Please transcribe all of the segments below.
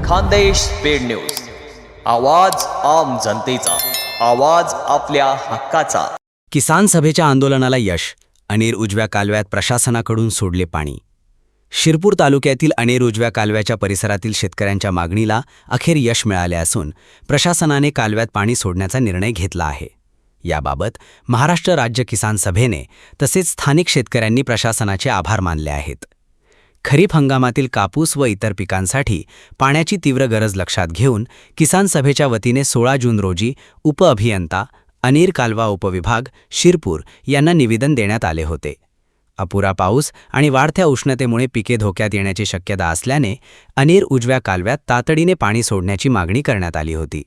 Khandesh speed news, आवाज आम जनतेचा, आवाज आपल्या हक्काचा। किसान सभेच्या आंदोलनाला यश, अनेर उजव्या कालव्यात प्रशासनाकडून सोडले पाणी। शिरपूर तालुक्यातील अनेर उजव्या कालव्याच्या परिसरातील शेतकऱ्यांच्या मागणीला अखेर यश मिळाले असून प्रशासनाने कालव्यात पाणी सोडण्याचा निर्णय घेतला आहे। याबाबत महाराष्ट्र राज्य किसान सभेने तसेच स्थानिक शेतकऱ्यांनी प्रशासनाचे आभार मानले आहेत। खरीप हंगामातील कापूस व इतर पिकांसाठी पाण्याची तीव्र गरज लक्षात घेऊन किसान सभेच्या वतीने 16 जून रोजी उपअभियंता अनेर कालवा उपविभाग शिरपूर यांना निवेदन देण्यात आले होते। अपुरा पाऊस आणि वाढत्या उष्णतेमुळे पिके धोक्यात येण्याची शक्यता असल्याने अनेर उजव्या कालव्यात तातडीने पाणी सोडण्याची मागणी करण्यात आली होती।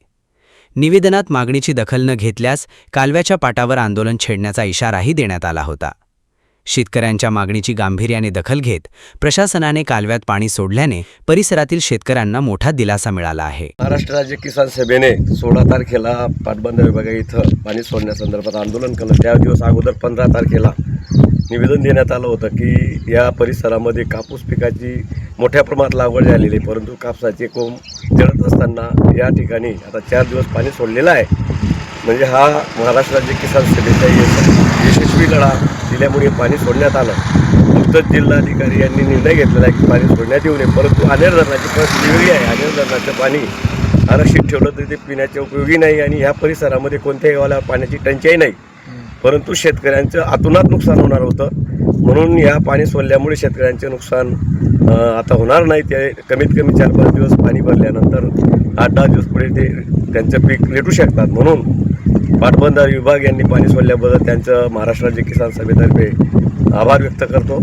निवेदनात मागणीची दखल न घेतल्यास कालव्याच्या पाटावर आंदोलन छेडण्याचा इशाराही देण्यात आला होता। शेतकऱ्यांच्या मागणीची गांभीर्याने दखल घेत प्रशासनाने कालव्यात पाणी सोडल्याने परिसरातील शेतकऱ्यांना मोठा दिलासा मिळाला आहे। महाराष्ट्र राज्य किसान सभेने 16 तारखेला पाटबंधारे विभागा इथं पाणी सोडण्यासंदर्भात आंदोलन केलं। त्या दिवस अगोदर 15 तारखेला निवेदन देण्यात आलं होतं की या परिसरामध्ये कापूस पिकाची मोठ्या प्रमाणात लागवड झालेली आहे, परंतु कापसाचे कोंब जळत असताना या ठिकाणी आता 4 दिवस पाणी सोडलेलं आहे। म्हणजे हा महाराष्ट्र राज्य किसान सभेचा यशस्वी लढा दिल्यामुळे पाणी सोडण्यात आलं। नुकतंच जिल्हाधिकारी यांनी निर्णय घेतलेला आहे की पाणी सोडण्यात येऊ नये, परंतु अनेर धरणाची परिस्थिती वेगळी आहे। अनेर धरणाचं पाणी आरक्षित ठेवलं तर ते पिण्याच्या उपयोगी नाही आणि ह्या परिसरामध्ये कोणत्याही गावाला पाण्याची टंचाई नाही, परंतु शेतकऱ्यांचं अतोनात नुकसान होणार होतं। म्हणून या पाणी सोडल्यामुळे शेतकऱ्यांचे नुकसान आता होणार नाही। ते कमीत कमी 4-5 दिवस पाणी भरल्यानंतर 8-10 दिवस पुढे ते त्यांचं पीक रेटू शकतात। म्हणून पाटबंधारे विभाग यांनी पाणी सोडल्याबद्दल त्यांचं महाराष्ट्र राज्य किसान सभेतर्फे आभार व्यक्त करतो।